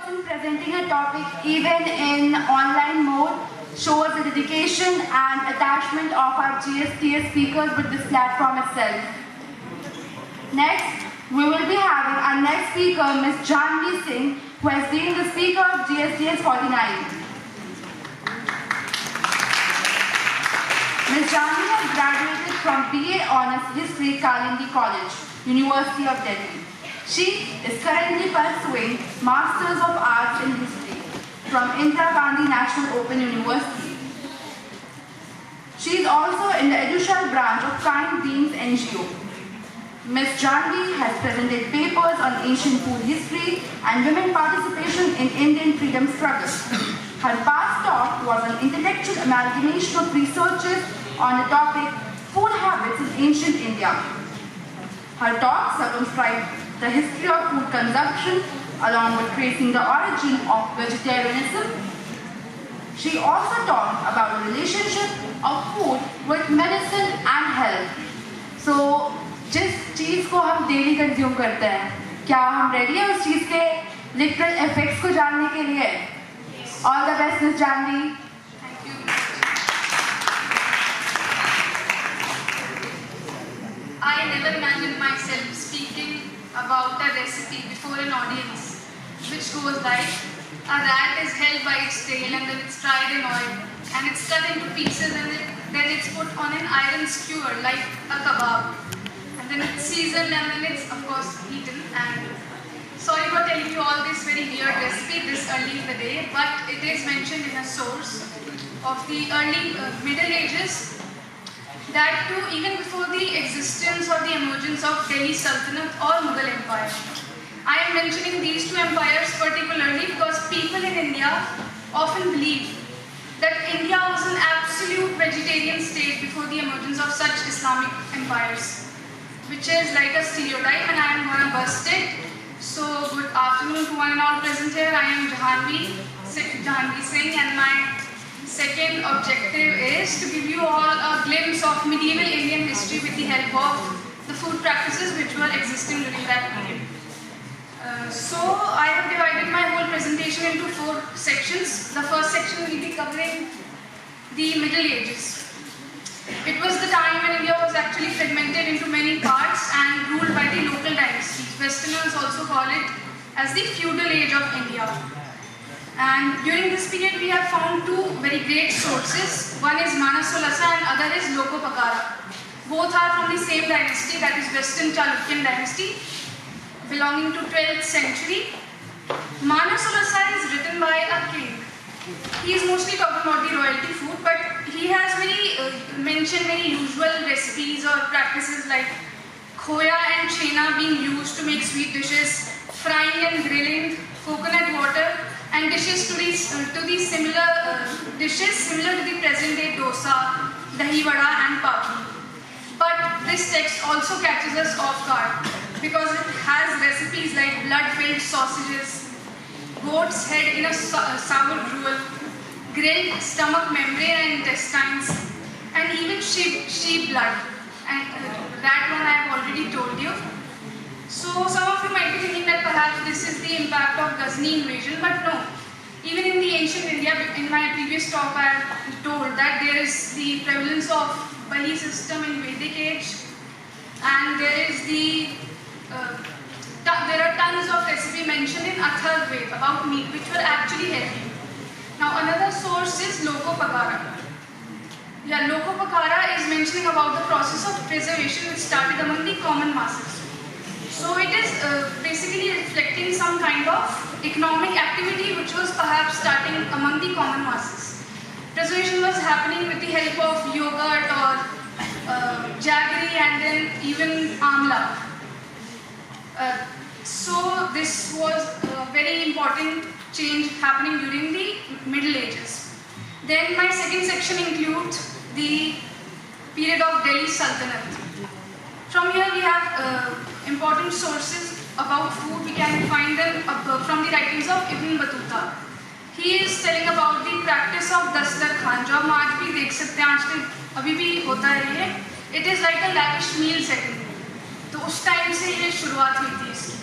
person presenting a topic even in online mode shows the dedication and attachment of our GSTS speakers with this platform itself. Next, we will be having our next speaker, Ms. Manvi Singh, who has been the speaker of GSTS 49. Ms. Manvi has graduated from BA Honours History, Archana College, University of Delhi. She is currently pursuing Masters of Arts in History from Indira Gandhi National Open University. She is also in the Edushal branch of Kind Beings NGO. Ms. Manvi has presented papers on ancient food history and women participation in Indian freedom struggle. Her past talk was an intellectual amalgamation of researches on the topic food habits in ancient India. Her talk circumscribed the history of food consumption along with tracing the origin of vegetarianism. She also talked about the relationship of food with medicine and health. So, जिस चीज़ को हम daily consume करते हैं, क्या हम ready हैं उस चीज़ के लिटरल इफेक्ट्स को जानने के लिए? All the best, Ms. Manvi. Thank you. I never imagined myself speaking about a recipe before an audience, which goes like, a rat is held by its tail and then it's fried in oil and it's cut into pieces and then it's put on an iron skewer like a kebab and then it's seasoned and then it's of course eaten. And sorry for telling you all this very weird recipe this early in the day, but it is mentioned in a source of the early Middle Ages, that too even before the existence or the emergence of Delhi Sultanate or Mughal Empire. I am mentioning these two empires particularly because people in India often believe that India was an absolute vegetarian state before the emergence of such Islamic empires, which is like a stereotype and I am going to bust it. So good afternoon to one and all present here. I am Manvi Singh and my second objective is to give you all a glimpse of medieval Indian history with the help of the food practices which were existing during that period. So I have divided my whole presentation into 4 sections. The first section will be covering the Middle Ages. It was the time when India was actually fragmented into many parts and ruled by the local dynasties. Westerners also call it as the feudal age of India. And during this period we have found 2 very great sources. One is Manasolasa and other is Lokopakara. Both are from the same dynasty, that is Western Chalukyan dynasty, belonging to 12th century. Manasolasa is written by a king. He is mostly talking about the royalty food, but he has mentioned many usual recipes or practices like khoya and chena being used to make sweet dishes, frying and grilling, coconut water, and dishes to these similar dishes similar to the present day dosa, dahi vada and papdi. But this text also catches us off guard because it has recipes like blood-filled sausages, goat's head in a sour gruel, grilled stomach membrane and intestines, and even sheep blood. And that one I have already told you. So some of you might be thinking that perhaps this is the impact of Ghazni invasion, but no. Even in the ancient India, in my previous talk I have told that there is the prevalence of Bali system in Vedic age, and there are tons of recipe mentioned in Atharvaveda about meat which were actually healthy. Now another source is Lokopakara. Yeah, Lokopakara is mentioning about the process of preservation which started among the common masses. So it is basically reflecting some kind of economic activity which was perhaps starting among the common masses. Preservation was happening with the help of yogurt or jaggery and then even amla. So this was a very important change happening during the Middle Ages. Then my second section includes the period of Delhi Sultanate. From here we have important sources about food. We can find them from the writings of Ibn Battuta. He is telling about the practice of dastarkhan, जो हम आज भी देख सकते हैं, आजकल अभी भी होता है ये. It is like a lavish meal setting. तो उस टाइम से ये शुरुआत हुई थी इसकी.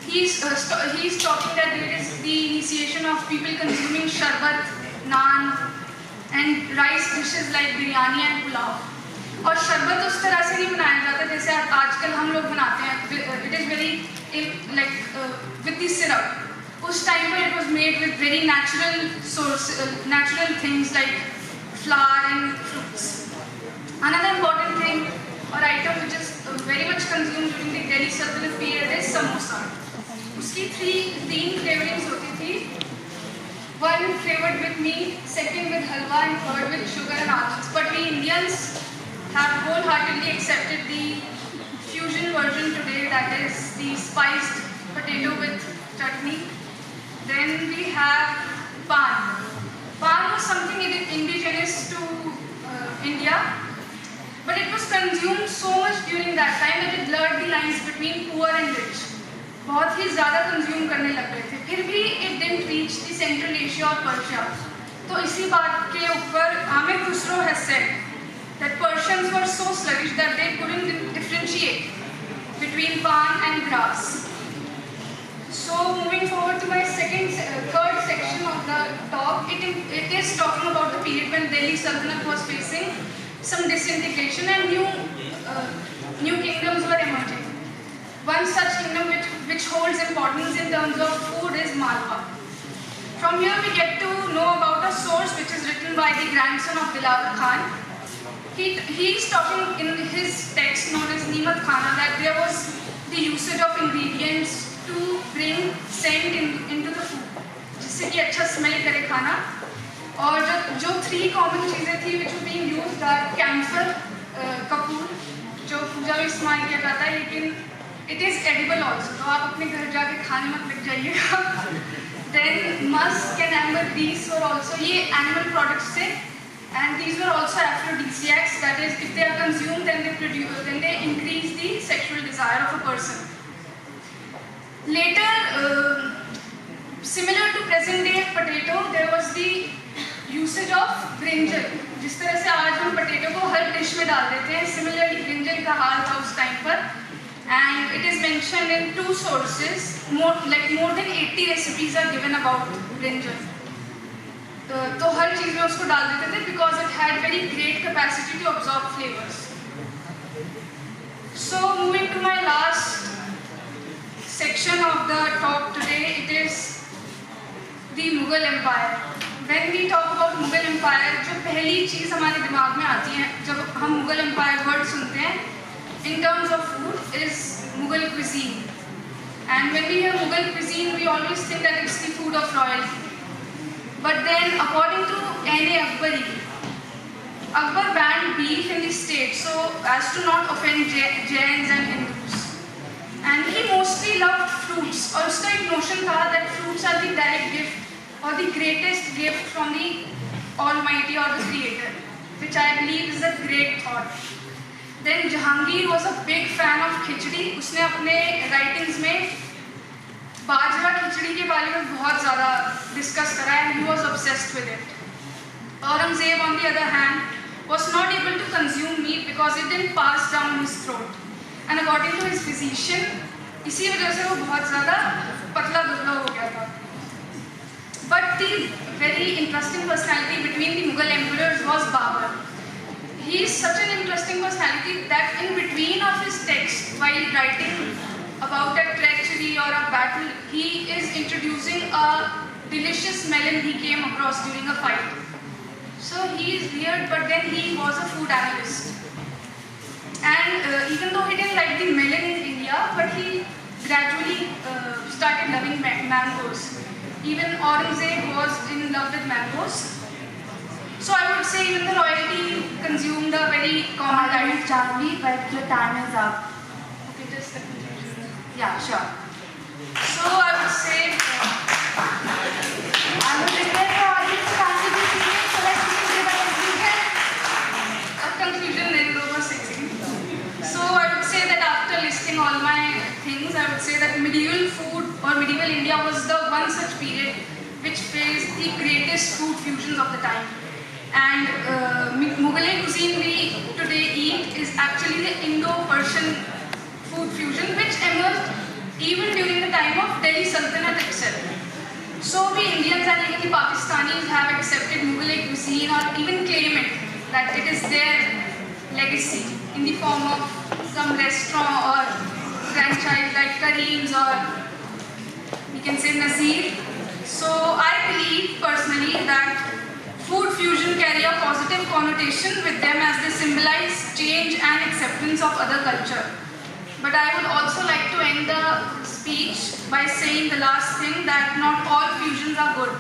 He is talking that there is the people consuming sharbat, naan, and rice dishes like biryani and pulao. और शरबत उस तरह से नहीं बनाया जाता जैसे आजकल हम लोग बनाते हैं. It is very with the syrup. उस time पर it was made with very natural things like flour and fruits. Another important thing or item which is very much consumed during the Delhi Sultanate period is samosa. उसकी तीन flavorings होती थी. One flavored with meat, second with halwa, and third with sugar and almonds. But we Indians have wholeheartedly accepted the fusion version today, that is the spiced potato with chutney. Then we have pan. Pan was something indigenous to India, but it was consumed so much during that time that it blurred the lines between poor and rich. बहुत ही ज़्यादा consume करने लग गए थे. फिर भी it didn't reach the Central Asia और Persia. तो इसी बात के ऊपर Aamir Khusro has said that Persians were so sluggish that they couldn't differentiate between pan and grass. So moving forward to my third section of the talk, it is talking about the period when Delhi Sultanate was facing some disintegration and new kingdoms were emerging. One such kingdom which holds importance in terms of food is Malwa. From here we get to know about a source which is written by the grandson of Dilawar Khan. He is talking in his text known as Nimat Khana that there was the usage of ingredients to bring scent into the food, जिससे कि अच्छा smell करे खाना. और जो three common चीजें थी which were being used are camphor, Kapoor जो पूजा में इस्तेमाल किया जाता है, लेकिन it is edible also, तो आप अपने घर जाके खाने मत लग जाइएगा. Then musk and amber, these were also ये animal products थे, and these were also aphrodisiacs. That is, if they are consumed, then they increase the sexual desire of a person. Later, similar to present day potato, there was the usage of brinjal. जिस तरह से आज हम potato को हर dish में डाल देते हैं, similarly brinjal का हाल था उस time पर. And it is mentioned in two sources. More than 80 recipes are given about brinjal. तो हर चीज में उसको डाल देते थे because it had very great capacity to absorb flavors. So moving to my last section of the talk today, it is the Mughal Empire. When we talk about Mughal Empire, जो पहली चीज हमारे दिमाग में आती है जब हम Mughal Empire word सुनते हैं in terms of food is Mughal cuisine. And when we hear Mughal cuisine, we always think that it's the food of royalty. But then, according to N.A. Akbari, Akbar banned beef in the state so as to not offend Jains and Hindus. And he mostly loved fruits. और उसका एक notion था that fruits are the direct gift or the greatest gift from the Almighty or the Creator, which I believe is a great thought. Then Jahangir was a big fan of खिचड़ी. उसने अपने writings में बाजरा खिचड़ी के बारे में बहुत ज़्यादा discuss करा and he was obsessed with it. Aurangzeb, on the other hand, was not able to consume meat because it didn't pass down his throat. And according to his physician, इसी वजह से वो बहुत ज़्यादा पतला दुबला हो गया था. But the very interesting personality between the Mughal emperors was Babur. He is such an interesting personality that in between of his text, while writing about a treachery or a battle, he is introducing a delicious melon he came across during a fight. So he is weird, but then he was a food analyst. And even though he didn't like the melon in India, but he gradually started loving mangoes. Even Aurangzeb was in love with mangoes. So I would say even the royalty consumed a very common diet. Janvi, but your time is up. Okay, just a conclusion. Yeah, sure. So I would say I would request the audience to contribute to it so that we can give a conclusion. a conclusion then over 16. So I would say that after listing all my things, I would say that medieval food or medieval India was the one such period which faced the greatest food fusions of the time. And Mughal cuisine we today eat is actually the Indo-Persian food fusion which emerged even during the time of Delhi Sultanate itself. So we Indians and the Pakistanis have accepted Mughalai cuisine or even claim it, that it is their legacy in the form of some restaurant or franchise like Kareem's or we can say Nazir. So I believe personally that food fusion carry a positive connotation with them as they symbolize change and acceptance of other culture. But I would also like to end the speech by saying the last thing, that not all fusions are good.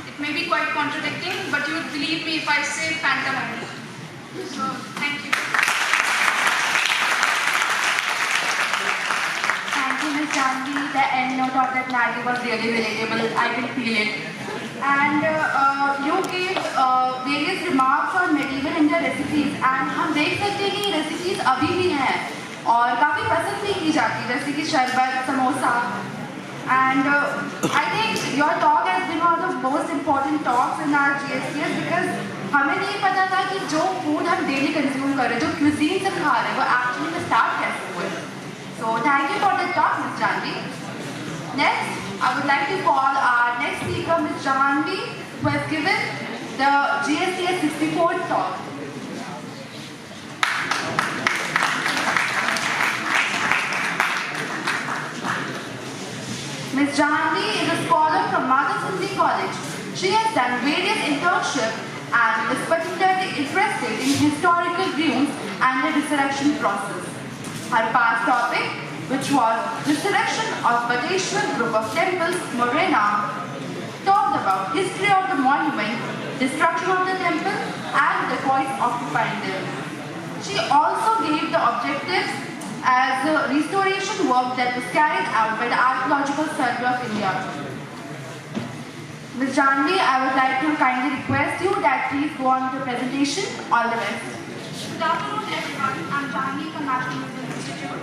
It may be quite contradicting, but you would believe me if I say pantomime. So, thank you. Thank you, Ms. Janvi. The end note of that Maggie was really relatable. I can feel it. And you gave various remarks on medieval India recipes, and हम देख सकते हैं कि recipes अभी भी हैं और काफी पसंद भी की जाती है, जैसे कि शरबत, samosa. And I think your talk has been one of the most important talks in our GSTS because हमें नहीं पता था कि जो food हम daily consume कर रहे हैं, जो cuisine से खा रहे हैं, वो actually में start कैसे हुए. So thank you for the talk, Ms. Janvi. Next, I would like to call our next speaker, Ms. Janvi, who has given the GSTS 64 talk. Ms. Janvi is a scholar from Samridhdi College. She has done various internships and is particularly interested in historical ruins and the resurrection process. Her past topic, which was resurrection of Bateshwar group of temples, Morena, talked about history of the monument, destruction of the temple, and the dacoits occupying them. She also gave the objectives as the restoration work that was carried out by the Archaeological Survey of India. Ms. Janvi, I would like to kindly request you that please go on with the presentation. All the best. Good afternoon, everyone. I'm Janvi from National Museum Institute.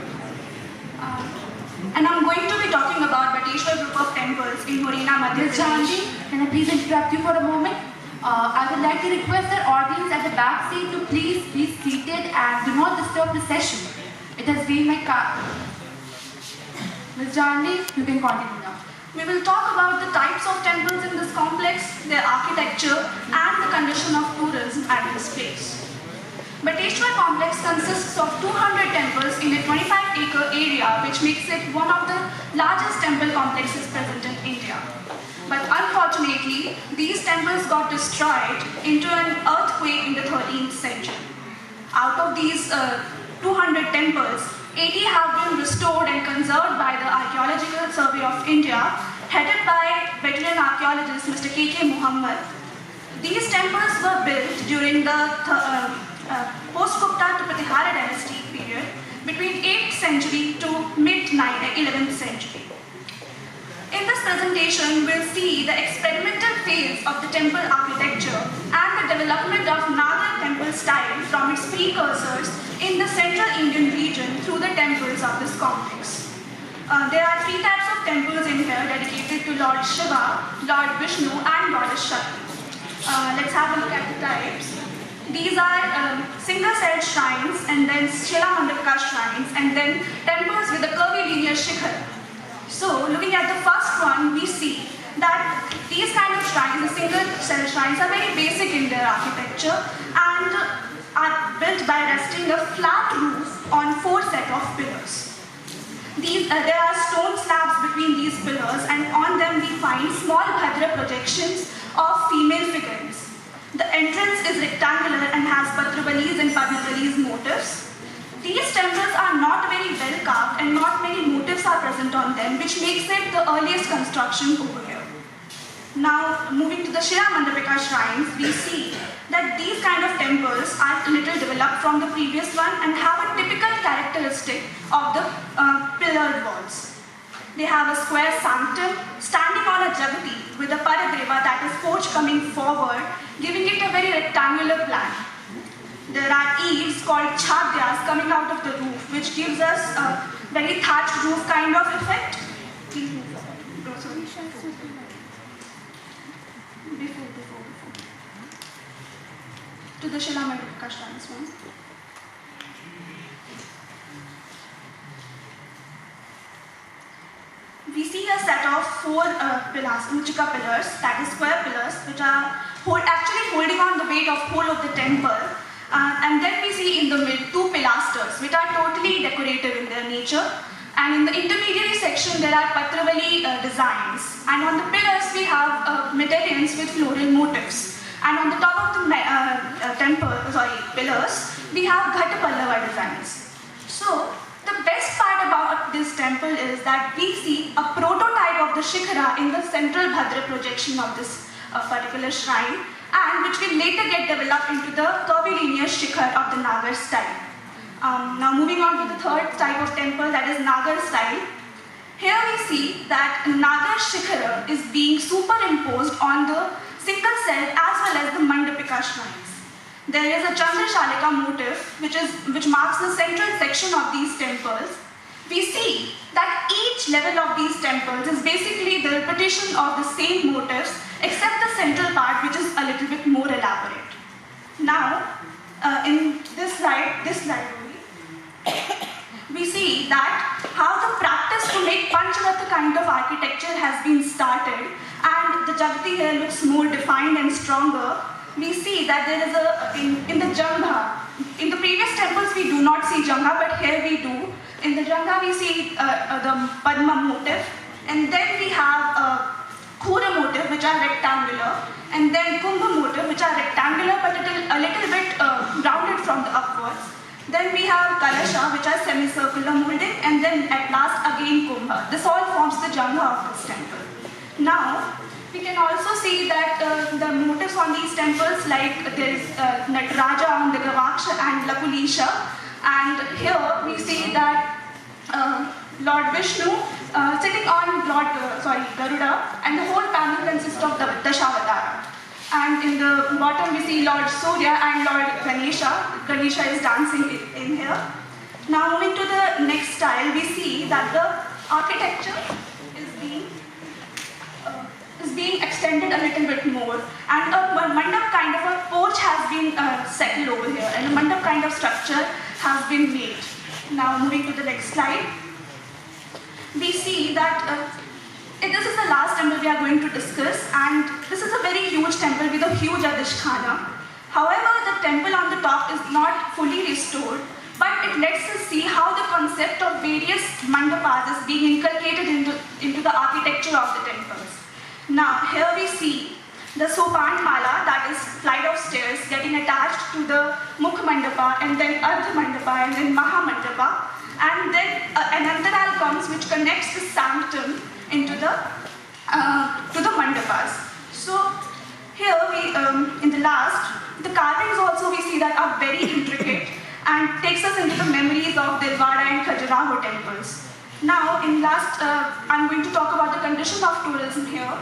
And I'm going to be talking about Bateshwar group of temples in Morena, Madhya Ms. Janvi, Pradesh. can I please interrupt you for a moment? I would like to request the audience at the back seat to please be seated and do not disturb the session. It has been my car. Ms. Janvi, you can continue now. We will talk about the types of temples in this complex, their architecture, and the condition of tourism at this place. Bateshwar complex consists of 200 temples in a 25-acre area, which makes it one of the largest temple complexes present in India. But unfortunately, these temples got destroyed into an earthquake in the 13th century. Out of these 200 temples, 80 have been restored and conserved by the Archaeological Survey of India, headed by veteran archaeologist Mr. K.K. Muhammad. These temples were built during the post-Gupta to Pratihara dynasty period, between 8th century to mid-11th century. In this presentation, we'll see the experimental phase of the temple architecture and the development of Nagar temple style from its precursors in the central Indian region through the temples of this complex. There are 3 types of temples in here dedicated to Lord Shiva, Lord Vishnu, and Goddess Shakti. Let's have a look at the types. These are single-celled shrines, and then Shila Mandapika shrines, and then temples with a curvilinear shikhar. So, looking at the first one, we see that these kind of shrines, the single-cell shrines, are very basic in their architecture and are built by resting a flat roof on 4 sets of pillars. There are stone slabs between these pillars, and on them we find small Bhadra projections of female figurines. The entrance is rectangular and has Patrabalis and Padmabalis motifs. These temples are not very well carved and not many motifs are present on them, which makes it the earliest construction over here. Now, moving to the Shila Mandapika shrines, we see that these kind of temples are little developed from the previous one and have a typical characteristic of the pillared walls. They have a square sanctum standing on a jagati with a paradeva, that is porch, coming forward, giving it a very rectangular plan. There are eaves called chadyas coming out of the roof, which gives us a very thatched roof kind of effect. Before. To the Shila Mandapika shrines one. We see a set of 4 pillars, Uchika pillars, that is square pillars, which are actually holding on the weight of whole of the temple. And then we see in the mid 2 pilasters, which are totally decorative in their nature. And in the intermediary section, there are Patravali designs. And on the pillars, we have medallions with floral motifs. And on the top of the pillars, we have Ghat Pallava designs. So, the best part about this temple is that we see a prototype of the Shikhara in the central Bhadra projection of this particular shrine, and which will later get developed into the curvilinear Shikhar of the Nagar style. Now moving on to the third type of temple, that is Nagar style. Here we see that Nagar Shikhara is being superimposed on the single cell as well as the Mandapika shrines. There is a Chandrashalika motif which marks the central section of these temples. We see that each level of these temples is basically the repetition of the same motifs except the central part, which is a little bit more elaborate. Now, in this slide only, we see that how the practice to make Pancharath kind of architecture has been started, and the Jagati here looks more defined and stronger. We see that there is in the Jangha. In the previous temples we do not see Jangha, but here we do. In the Jangha we see the Padma motif, and then we have Khura motif, which are rectangular, and then Kumbha motif, which are rectangular but a little bit rounded from the upwards. Then we have Kalasha, which are semicircular molding, and then at last again Kumbha. This all forms the Jangha of this temple. Now, we can also see that the motifs on these temples, like there is Nataraja, Nagavaksha and Lakulisha, and here we see that Lord Vishnu sitting on Garuda, and the whole panel consists of the Dashavatara. And in the bottom we see Lord Surya and Lord Ganesha. Ganesha is dancing in here. Now moving to the next style, we see that the architecture is being extended a little bit more, and a mandap kind of a porch has been settled over here, and a mandap kind of structure has been made. Now moving to the next slide, we see that this is the last temple we are going to discuss, and this is a very huge temple with a huge adhishthana. However, the temple on the top is not fully restored, but it lets us see how the concept of various mandapas is being inculcated into the architecture of the temples. Now, here we see the Sopan Mala, that is flight of stairs, getting attached to the Mukh Mandapa, and then Ardha Mandapa, and then Maha Mandapa, and then an Antaral comes which connects the sanctum into the to the mandapas. So here we in the last, the carvings also we see that are very intricate and takes us into the memories of Dilwara and Khajuraho temples. Now in last, I'm going to talk about the condition of tourism here.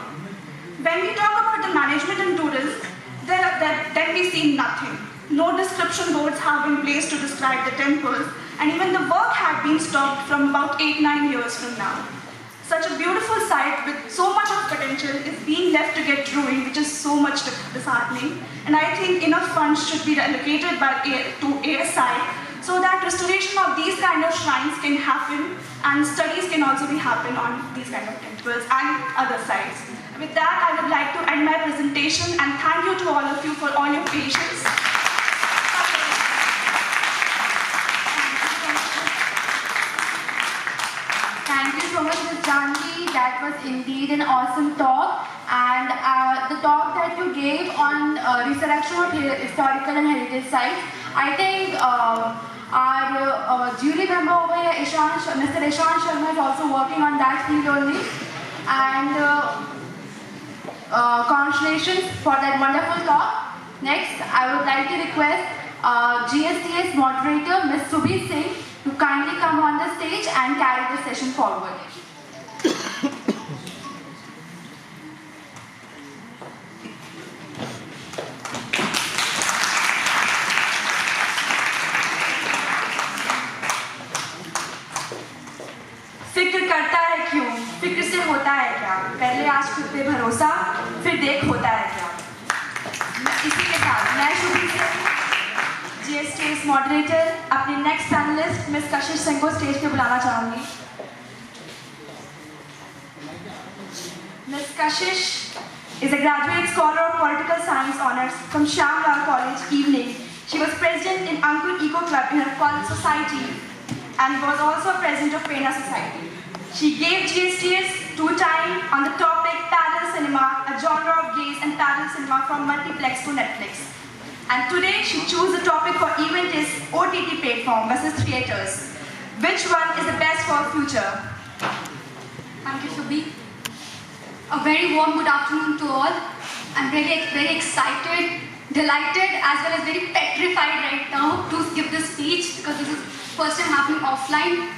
When we talk about the management and tourism, then we see nothing. No description boards have been placed to describe the temples, and even the work had been stopped from about 8-9 years from now. Such a beautiful site with so much of potential is being left to get ruined, which is so much disheartening. And I think enough funds should be allocated to ASI so that restoration of these kind of shrines can happen, and studies can also be happen on these kind of temples and other sites. With that, I would like to end my presentation and thank you to all of you for all your patience. Thank you so much, Ms. Janvi. That was indeed an awesome talk. And the talk that you gave on resurrection of historical and heritage sites, I think our jury member over here, Mr. Ishan Sharma, is also working on that field only. And congratulations for that wonderful talk. Next, I would like to request GSTS moderator, Ms. Subhi Singh, to kindly come on the stage and carry the session forward. फिक्र करता है क्यों? फिक्र से होता है क्या? पहले आज खुद पे भरोसा, फिर देख होता है क्या? इसी के साथ मैं शुभी सिंह, GSTS मॉडरेटर, अपनी नेक्स्ट पैनलिस्ट मिस कशिश सिंह को स्टेज पे बुलाना चाहूंगी। Ms. Kashish is a graduate scholar of political science honors from Shyam Lal College Evening. She was president in Ankur Eco Club in her college society and was also president of Prerna Society. She gave GSTS 2-time on the topic parallel cinema, a genre of gaze and parallel cinema from multiplex to Netflix. And today she chose the topic for event is OTT platform versus theatres. Which one is the best for future? Thank you, Subhi. A very warm good afternoon to all. I'm very excited, delighted, as well as very petrified right now to give this speech because this is first time happening offline.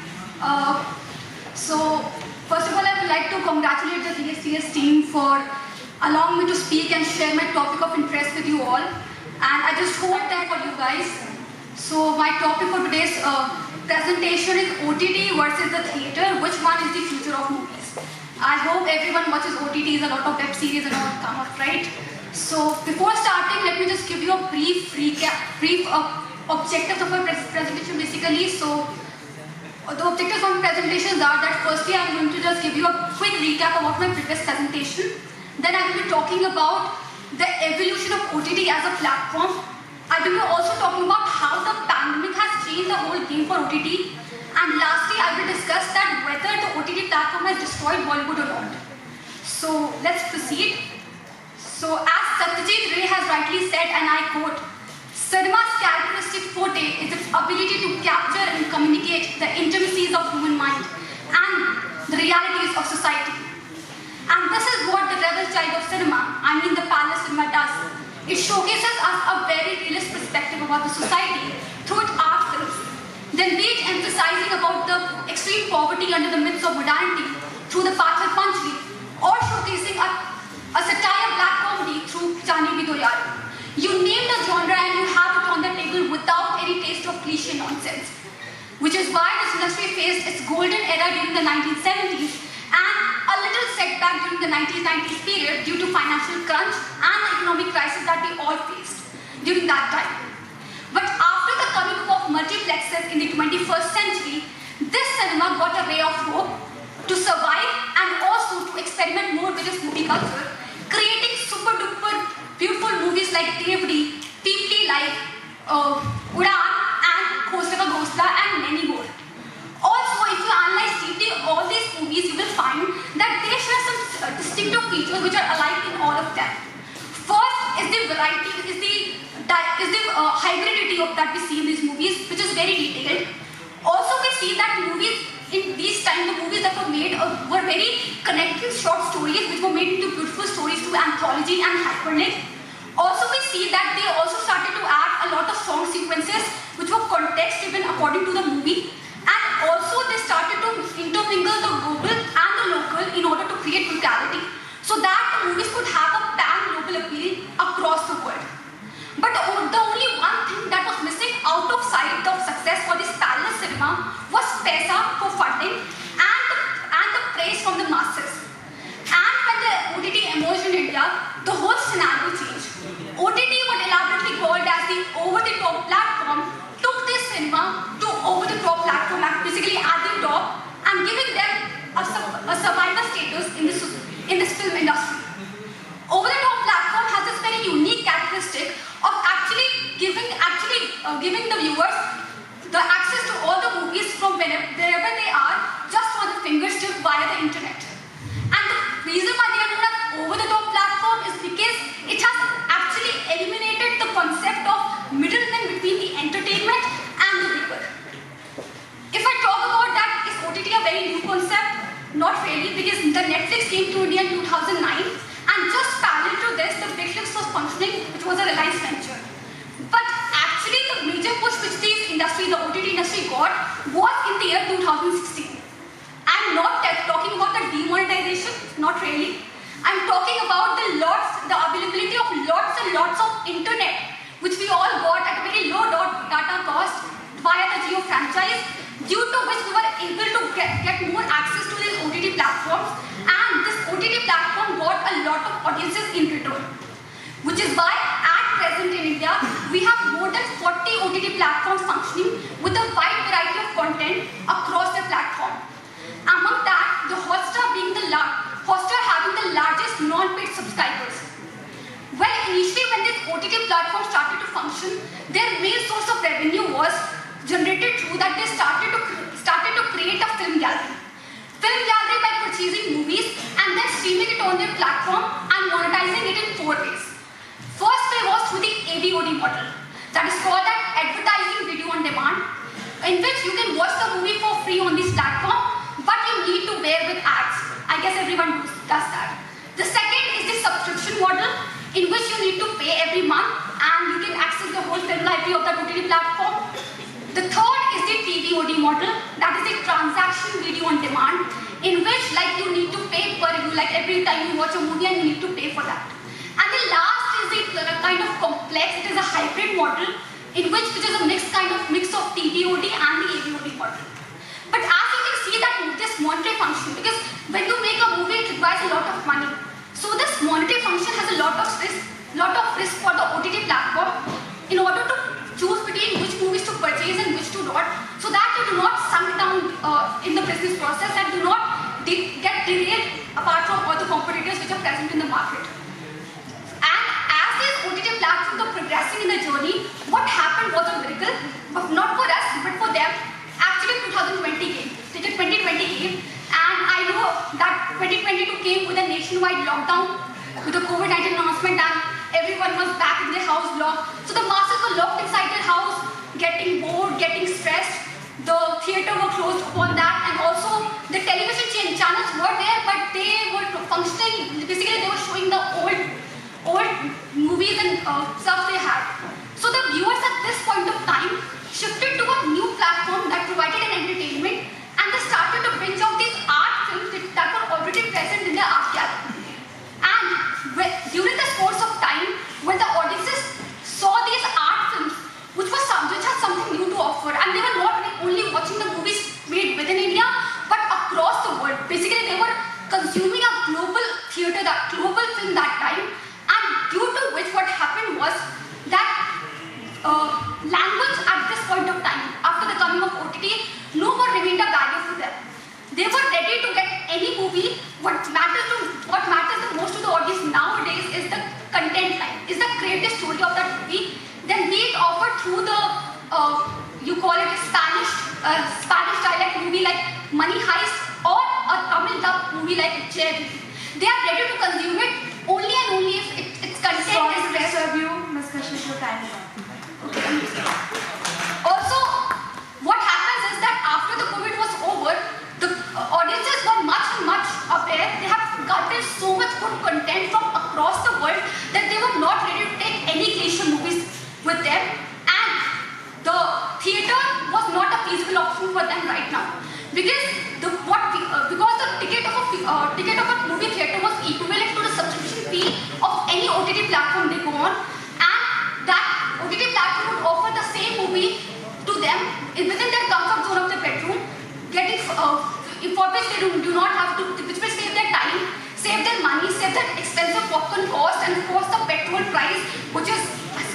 So, first of all, I would like to congratulate the GSTS team for allowing me to speak and share my topic of interest with you all. And I just hope that for you guys. So, my topic for today's presentation is OTT versus the theatre. Which one is the future of movies? I hope everyone watches OTTs, a lot of web series and all come up, right? So, before starting, let me just give you a brief objectives of my presentation basically. So, the objectives of my presentations are that firstly I'm going to just give you a quick recap about my previous presentation. Then I will be talking about the evolution of OTT as a platform. I will be also talking about how the pandemic has changed the whole game for OTT. And lastly, I will discuss that whether the OTT platform has destroyed Bollywood or not. So let's proceed. So as Satyajit Ray has rightly said, and I quote, cinema's characteristic forte is its ability to capture and communicate the intimacies of human mind and the realities of society. And this is what the rebel child of cinema, I mean the palace cinema, does. It showcases us a very realist perspective about the society through its art films. Then be it emphasizing about the extreme poverty under the midst of modernity through the Pathar Panchali, or showcasing a satire black comedy through Chani Bhi Do Yaar. You name the genre and you have it on the table without any taste of cliche nonsense. Which is why this industry faced its golden era during the 1970s and a little setback during the 1990s period due to financial crunch and the economic crisis that we all faced during that time. But after the coming up of multiplexes in the 21st century, this cinema got a ray of hope to survive and also to experiment more with its movie culture, creating super duper beautiful movies like Devdi, Peepli Life, Udaan, and Khosla Ka Ghosla, and many more. Also, if you analyze deeply all these movies, you will find that they share some distinctive features which are alike in all of them. First is the variety, is the hybridity of that we see in these movies, which is very detailed. Also, we see that movies in these times, the movies that were made were very connected short stories, which were made into beautiful stories through anthology and hyperlink. Also, we see that they also started to add a lot of song sequences, which were context even according to the movie. And also, they started to intermingle the global and the local in order to create locality, so that the movies could have a pan-global appeal across the world. But the only one thing that was missing out of sight of success for this parallel cinema was paisa for funding and the praise from the masses. And when the OTT emerged in India, the whole scenario changed. OTT, what elaborately called as the over-the-top platform, took this cinema to over-the-top platform, basically at the top, and giving them a survivor status in this film industry. Over-the-top platform has this very unique characteristic of actually giving the viewers the access to all the movies from wherever they are, just on the fingertip via the internet. And the reason why they are known as over-the-top platform is because it has actually eliminated the concept of middlemen between the entertainment and the viewer. If I talk about that, is OTT a very new concept? Not really, because the Netflix came to India in 2009, and just parallel to this, the Netflix was functioning, which was a Reliance venture. But actually, the major push which the OTT industry got was in the year 2016. I'm not talking about the demonetization, not really. I'm talking about the availability of lots and lots of internet, which we all got at a very low data cost via the Jio franchise, due to which we were able to get more access to these OTT platforms, and this OTT platform got a lot of audiences in return. Which is why, at present in India, we have more than 40 OTT platforms functioning with a wide variety of content across the platform. Among that, the Hotstar having the largest OTT platforms started to function, their main source of revenue was generated through that they started to create a film gallery. Film gallery by purchasing movies and then streaming it on their platform and monetizing it in 4 ways. First way was through the AVOD model, that is called as advertising video on demand, in which you can watch the movie for free on this platform, but you need to bear with ads. I guess everyone does that. The second is the subscription model, in which you need to pay every month and you can access the whole film library of the OTT platform. The third is the TVOD model, that is the transaction video on demand, in which like you need to pay per view, like every time you watch a movie and you need to pay for that. And the last is the kind of complex, it is a hybrid model, in which is a mix of TVOD and the AVOD model. But as you can see that this monetary function, because when you make a movie it requires a lot of money. So this monetary function has a lot of risk for the OTT platform in order to choose between which movies to purchase and which to not, so that you do not sunk down in the business process and do not get derailed apart from all the competitors which are present in the market. And as these OTT platforms are progressing in the journey, what happened was a miracle, but not for us, but for them. Actually 2020 came, 2020 came, and I know that 2022 came with a nationwide lockdown, with the COVID-19 announcement, and everyone was back in their house locked. So the masses were locked inside their house, getting bored, getting stressed. The theatre were closed upon that, and also the television channels were there, but they were functioning. Basically, they were showing the old movies and stuff they had. So the viewers at this point of time shifted to a new platform that provided an entertainment, and they started to binge out these art films that were already present in their art gallery. And during the course of time, when the audiences saw these art films, which had something new to offer, and they were not only watching the movies made within India, but across the world. Basically, they were consuming a global theatre, that global film that time, and due to which what happened was that language at this point of time, after the coming of OTT, no more remained a barrier for them. They were ready to get any movie. What matters the most to the audience nowadays is the content line, is the creative story of that movie. Then be it offered through the you call it a Spanish dialect movie like Money Heist, or a Tamil dub movie like Jay. They are ready to consume it only and only if its content is best. Ms. Kashyap, your time is up. Also, what happens is that after the COVID was over, the audiences were much aware. They have gotten so much good content from across the world that they were not ready to take any cliche movies with them, and the theatre was not a feasible option for them right now, because the ticket of a movie theatre was equivalent to the subscription fee of any OTT platform they go on, and that OTT platform would offer the same movie to them within their comfort zone of the bedroom, getting for which they do not have to, which will save their time, save their money, save their expensive popcorn cost, and of course the petrol price, which is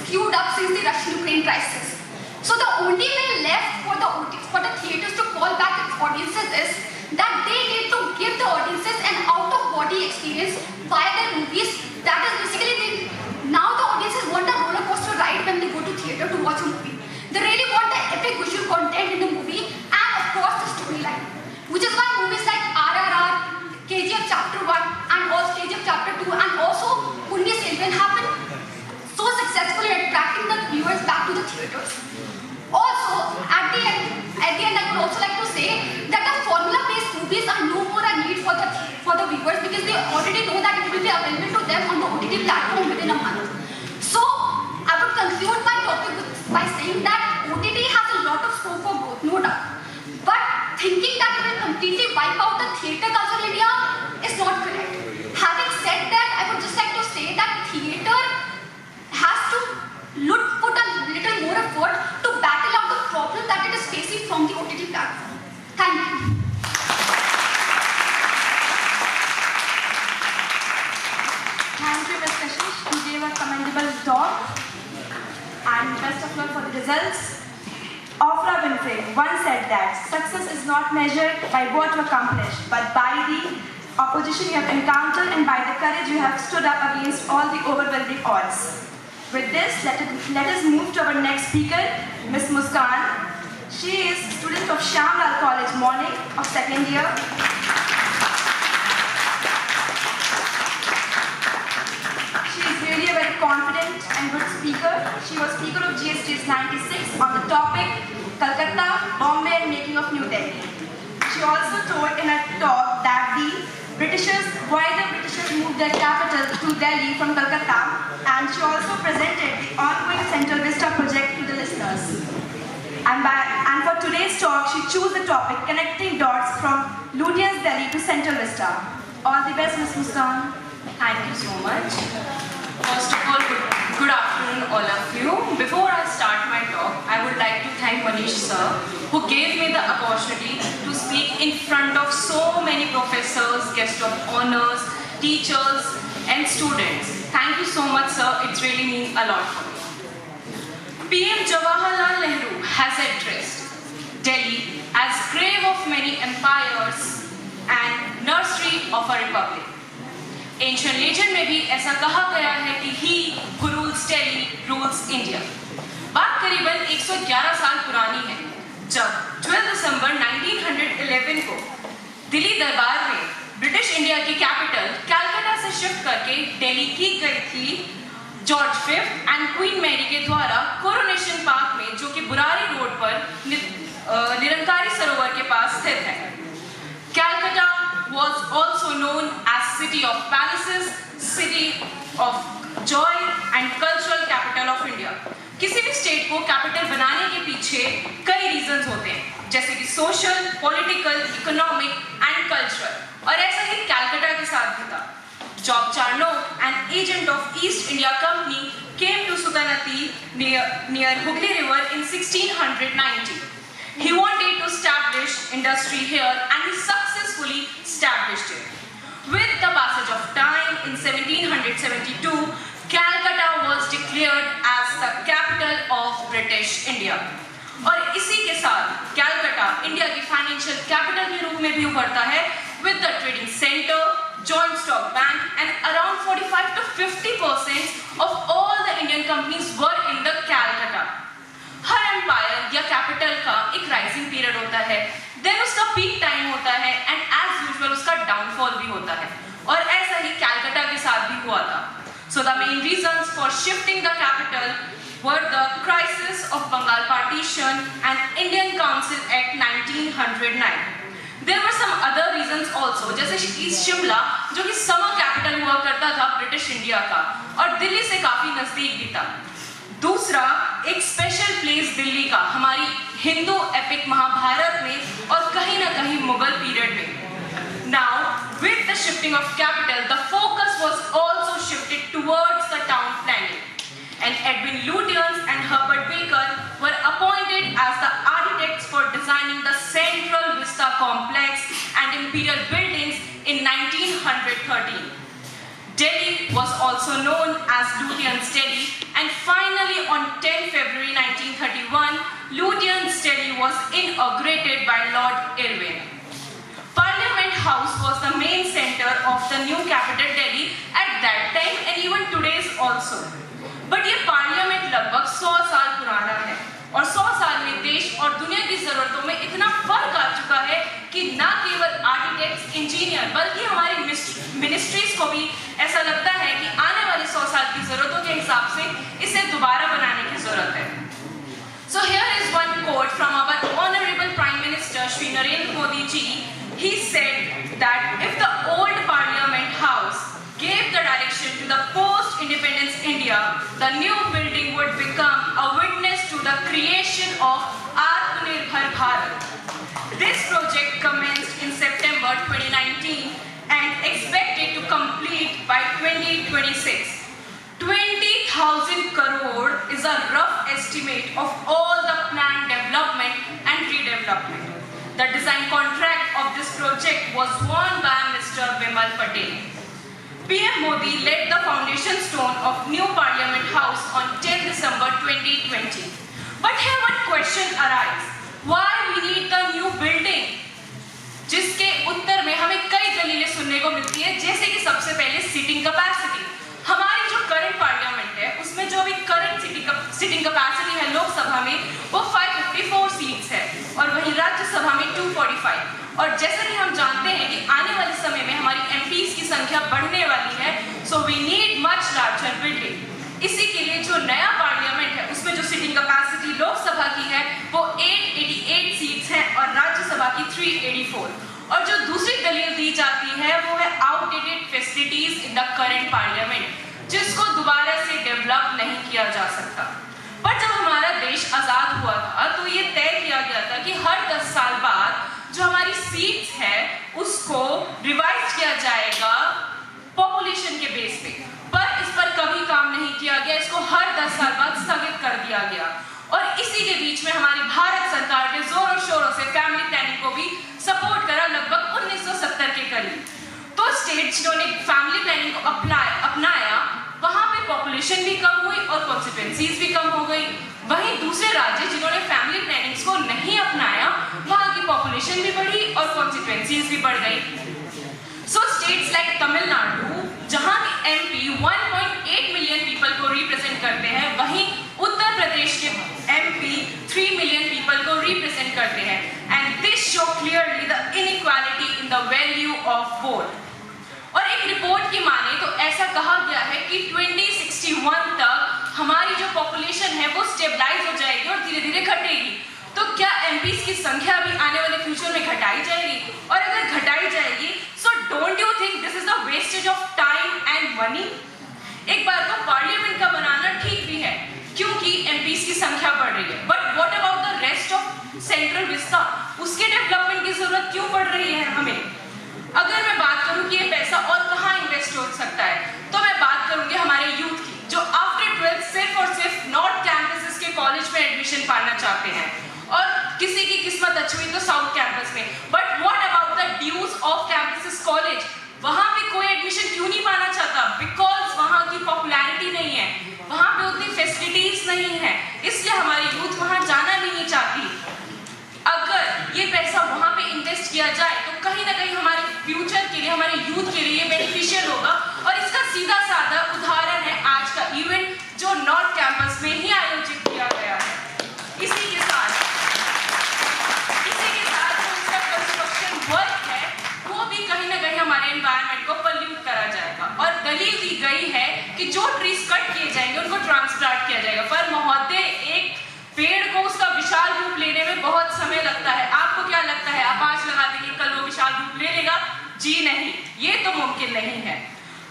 skewed up since the Russian-Ukraine crisis. So the only way left for the theatres to call back its audiences is that they need to give the audiences an out-of-body experience via their movies. That is basically now the audiences want a roller coaster ride when they go to theatre to watch a movie. They really want the epic visual content in the movie, and of course the storyline, which is why movies like RRR, KGF Chapter 1, and also KGF Chapter 2, and also Punni Selvan have been so successful in attracting the viewers back to the theatres. Also, at the end, I would also like to say that the formula-based movies are no more a need for the viewers, because they already know that it will be available to them on the OTT platform within a month. So, I would conclude my topic by saying that OTT has a lot of scope for growth, no doubt. But thinking that it will completely wipe out the theatre culture in India is not correct. Having said that, I would just like to say that theatre has to put a little more effort to battle out the problem that it is facing from the OTT platform. Thank you. Thank you, Ms. Kashyap. You gave a commendable talk, and best of luck for the results. Oprah Winfrey once said that success is not measured by what you accomplish, but by the opposition you have encountered and by the courage you have stood up against all the overwhelming odds. With this, let us move to our next speaker, Ms. Muskan. She is a student of Shyam Lal College Morning of second year. She is really a very confident and good speaker. She was speaker of GSTS 96 on the topic Calcutta, Bombay and making of New Delhi. She also told in a talk that why the Britishers moved their capital to Delhi from Calcutta, and she also presented the ongoing Central Vista project to the listeners. And for today's talk, she chose the topic connecting dots from Lutyens Delhi to Central Vista. All the best, Ms. Muskan. Thank you so much. First of all, good afternoon all of you. Before I start my talk, I would like to thank Manish sir, who gave me the opportunity to speak in front of so many professors, guests of honors, teachers and students. Thank you so much sir, it really means a lot for me. PM Jawaharlal Nehru has addressed Delhi as grave of many empires and nursery of a republic. Ancient legend में भी ऐसा कहा गया है कि he who rules Delhi rules India. बात करीबन 111 साल पुरानी है, जब 12 दिसंबर 1911 को दिल्ली दरबार में ब्रिटिश इंडिया की कैपिटल कलकत्ता से शिफ्ट करके दिल्ली की गई थी George Fifth and Queen Mary के द्वारा कोरोनेशन पार्क में, जो कि बुरारी रोड पर निरंकारी सरोवर के पास स्थित है. Calcutta was also known as City of Palaces, City of Joy and Cultural Capital of India. किसी भी स्टेट को कैपिटल बनाने के पीछे कई रीजंस होते हैं, जैसे कि social, political, economic and cultural, और ऐसा ही कलकत्ता के साथ भी था. Job Charnock, an agent of East India Company, came to Suganati near Hooghly River in 1690. He wanted to establish industry here and he successfully established it. With the passage of time in 1772, Calcutta was declared as the capital of British India. और इसी के साथ Calcutta India की financial capital के रूप में भी उभरता है, with the trading center, joint stock bank and around 45 to 50% of all the Indian companies were in the Calcutta. हर एम्पायर या कैपिटल का एक राइजिंग पीरियड होता है, देन उसका पीक टाइम होता है एंड एज यूजुअल उसका डाउनफॉल भी होता है, और ऐसा ही कलकत्ता के साथ भी हुआ था. So the main reasons for shifting the capital were the crisis of Bengal partition and Indian council act 1909. There were some other reasons also, जैसे शिमला जो कि समर कैपिटल हुआ करता था ब्रिटिश इंडिया का और दिल्ली से काफी नजदीक भी था. दूसरा, एक स्पेशल प्लेस दिल्ली का हमारी हिंदू एपिक महाभारत में और कहीं ना कहीं मुगल पीरियड में. Now with the shifting of capital the focus was also shifted towards the town planning and Edwin Lutyens and Herbert Baker were appointed as the architects for designing the Central Vista complex and imperial buildings in 1913. Delhi was also known as Lutyens Delhi, and finally on 10 February 1931, Lutyens Delhi was inaugurated by Lord Irwin. Parliament House was the main center of the new capital Delhi at that time and even today's also. But ये parliament लगभग 100 साल पुराना है और 100 साल में देश और दुनिया की जरूरतों में इतना फर्क आ चुका है कि ना केवल आर्किटेक्ट्स, इंजीनियर बल्कि हमारी मिनिस्ट्रीज को भी ऐसा लगता है कि आने वाले 100 साल की जरूरतों के हिसाब से इसे दोबारा बनाने की जरूरत है. So here is one quote from our honorable Prime Minister Shri Narendra Modi ji. He said that if the old Parliament House gave the direction to the post-independence India, the new building would become a witness to the creation of Atmanirbhar Bharat. This project commenced in September 2019 and expected to complete by 2026. 20,000 crore is a rough estimate of all the planned development and redevelopment. The design contract of this project was won by Mr. Vimal Patel. PM Modi laid the foundation stone of new Parliament House on 10 December 2020. But here one question arises: why we need the new building? जिसके उत्तर में हमें कई दलीलें सुनने को मिलती है, जैसे कि सबसे पहले सीटिंग कैपेसिटी. हमारी जो करंट पार्लियामेंट है उसमें जो अभी सीटिंग कैपेसिटी है लोकसभा में वो 554 सीट्स है और वहीं राज्यसभा में 245। और जैसा कि हम जानते हैं कि आने वाले समय में हमारी एमपीज की संख्या बढ़ने वाली है, so we need much larger building. इसी के लिए जो नया पार्लियामेंट है उसमें जो सीटिंग कैपेसिटी लोकसभा की है वो 888 सीट्स हैं और राज्यसभा की 384। और जो दूसरी दलील दी जाती है वो है outdated facilities in the current parliament, जिसको दोबारा से डेवलप नहीं किया जा सकता। पर जब हमारा देश आजाद हुआ था तो ये तय किया गया था कि हर 10 साल बाद जो हमारी सीट्स है उसको रिवाइज किया जाएगा पॉपुलेशन के बेस पे, पर इस पर कभी काम नहीं किया गया, इसको हर 10 साल बाद स्थगित कर दिया गया। और इसी के बीच में हमारी भारत सरकार ने जोरों शोरों से फैमिली प्लानिंग को भी सपोर्ट करा लगभग 1970 के करीब। तो स्टेट्स जिन्होंने फैमिली प्लानिंग को अपनाया वहां पे पॉपुलेशन भी कम हुई और कॉन्सिक्वेंसीज भी कम हो गई। वहीं दूसरे राज्य जिन्होंने फैमिली प्लानिंग्स को नहीं अपनाया वहां की पॉपुलेशन भी बढ़ी और कॉन्सिक्वेंसीज भी बढ़ गई। सो स्टेट्स लाइक तमिलनाडु जहां की एमपी 1.8 मिलियन पीपल को रिप्रेजेंट करते हैं, वहीं उत्तर प्रदेश के एमपी 3 मिलियन पीपल को रिप्रेजेंट करते हैं। And this show clearly the inequality in the value of vote. और एक रिपोर्ट की माने तो ऐसा कहा गया है कि 2061 तक हमारी जो पॉपुलेशन है वो स्टेबलाइज हो जाएगी और धीरे धीरे घटेगी। तो क्या एमपीज की संख्या भी आने वाले फ्यूचर में घटाई जाएगी? और अगर घटाई जाएगी so don't you think this is the wastage of time and money? एक बार तो पार्लियामेंट का बनाना ठीक भी है क्योंकि एमपीज की संख्या बढ़ रही है, but what about the rest of central vista? उसके डेवलपमेंट की जरूरत क्यों पड़ रही है हमें? अगर मैं बात करूं कि ये पैसा और कहां इन्वेस्ट हो सकता है तो मैं बात करूंगी हमारे यूथ की, जो आफ्टर 12th सिर्फ और सिर्फ नॉर्थ कैंपसेस के कॉलेज में एडमिशन पाना चाहते हैं और किसी की किस्मत अच्छी हुई तो साउथ कैंपस में। But what about the dues of campuses college? वहां पे कोई एडमिशन क्यों नहीं पाना चाहता? बिकॉज वहां की पॉपुलैरिटी नहीं है, वहां पे उतनी फैसिलिटीज नहीं है, इसलिए हमारी यूथ वहां जाना नहीं चाहती। अगर ये पैसा वहां पे इन्वेस्ट किया जाए तो कहीं ना कहीं हमारे फ्यूचर के लिए, हमारे यूथ के लिए बेनिफिशियल होगा। और इसका सीधा साधा उदाहरण है आज का इवेंट जो नॉर्थ कैंपस में ही आयोजित किया गया है। इसी के साथ जो इसका कंस्ट्रक्शन वर्क है वो भी कहीं ना कहीं हमारे एनवायरनमेंट को पॉल्यूट करा जाएगा। और दलील दी गई है कि जो ट्रीज कट किए जाएंगे उनको ट्रांसप्लांट किया जाएगा। पर महोदय, एक पेड़ को उसका विशाल रूप लेने में बहुत समय लगता है। आपको क्या लगता है आप आज लगा देंगे कल वो विशाल रूप ले लेगा? जी नहीं, ये तो मुमकिन नहीं है।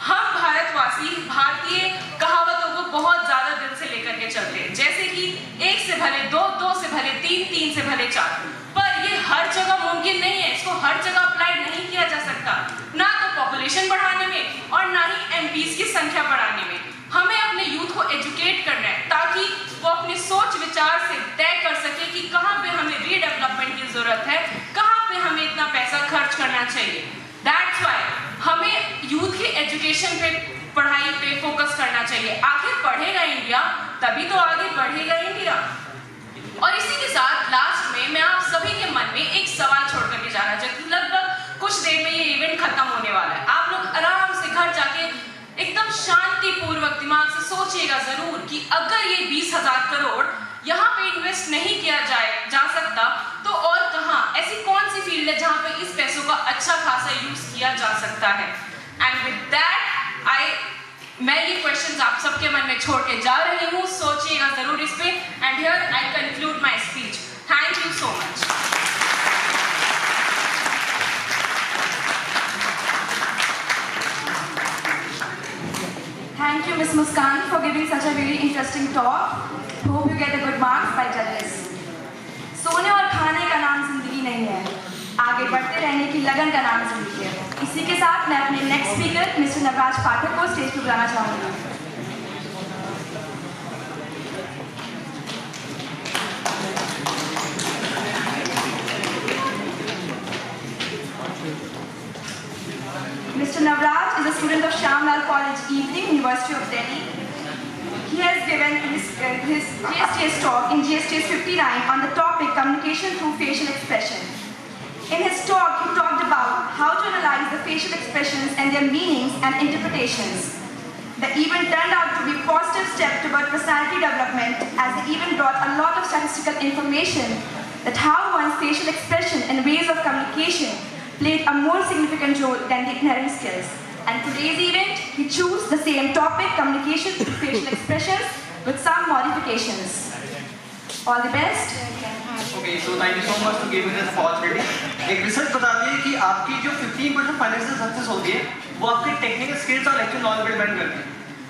हम भारतवासी भारतीय कहावतों को बहुत ज्यादा दिल से लेकर के चलते हैं, जैसे कि 1 से भले 2, 2 से भले 3, 3 से भले 4। पर ये हर जगह मुमकिन नहीं है, इसको हर जगह अप्लाई नहीं किया जा सकता, ना तो पॉपुलेशन बढ़ाने में और ना ही एमपीज की संख्या बढ़ाने में। हमें अपने यूथ को एजुकेट करना है ताकि वो अपने सोच विचार से तय कर सके कि कहाँ पे हमें रीडेवलपमेंट की जरूरत है, कहाँ पे हमें इतना पैसा खर्च करना चाहिए। दैट्स व्हाई हमें यूथ के एजुकेशन पे, पढ़ाई पे फोकस करना चाहिए। आखिर पढ़ेगा इंडिया तभी तो आगे बढ़ेगा इंडिया। और इसी के साथ लास्ट में मैं आप सभी के मन में एक सवाल छोड़ करके जाना चाहती हूँ। लगभग कुछ देर में ये इवेंट खत्म होने वाला है। आप लोग आराम से घर जाके एकदम शांतिपूर्वक दिमाग से सोचिएगा जरूर कि अगर ये 20,000 करोड़ यहाँ पे इन्वेस्ट नहीं किया जा सकता तो और कहाँ, ऐसी कौन सी फील्ड है जहाँ पे इस पैसों का अच्छा खासा यूज किया जा सकता है। एंड विद दैट मैं ये क्वेश्चंस आप सबके मन में छोड़ के जा रही हूँ, सोचिएगा जरूर इस पे। And here I conclude my speech. Thank you so much. Thank you, Ms. Muskan, for giving such a really interesting talk. Hope you get the good marks by judges. सोने और खाने का नाम जिंदगी नहीं है, आगे बढ़ते रहने की लगन का नाम जिंदगी है। इसी के साथ मैं अपने नेक्स्ट स्पीकर मिस्टर नवराज पाठक को स्टेज पर बुलाना चाहूँगी। Mr. Navraj is a student of Shyam Lal College Evening, University of Delhi. He has given his GSTS talk in GSTS 59 on the topic communication through facial expression. In his talk, he talked about how to analyze the facial expressions and their meanings and interpretations. The event turned out to be a positive step toward personality development, as the event brought a lot of statistical information that how one's facial expression and ways of communication played a more significant role than the inherent skills. And today's event, we choose the same topic, communication through facial expressions, with some modifications. All the best. Okay, so thank you so much to give me this opportunity. एक research बताती है कि आपकी जो 15% financial success होती है वो आपके टेक्निकल स्किल्स और लेक्चर नॉलेज पर डिपेंड करती है,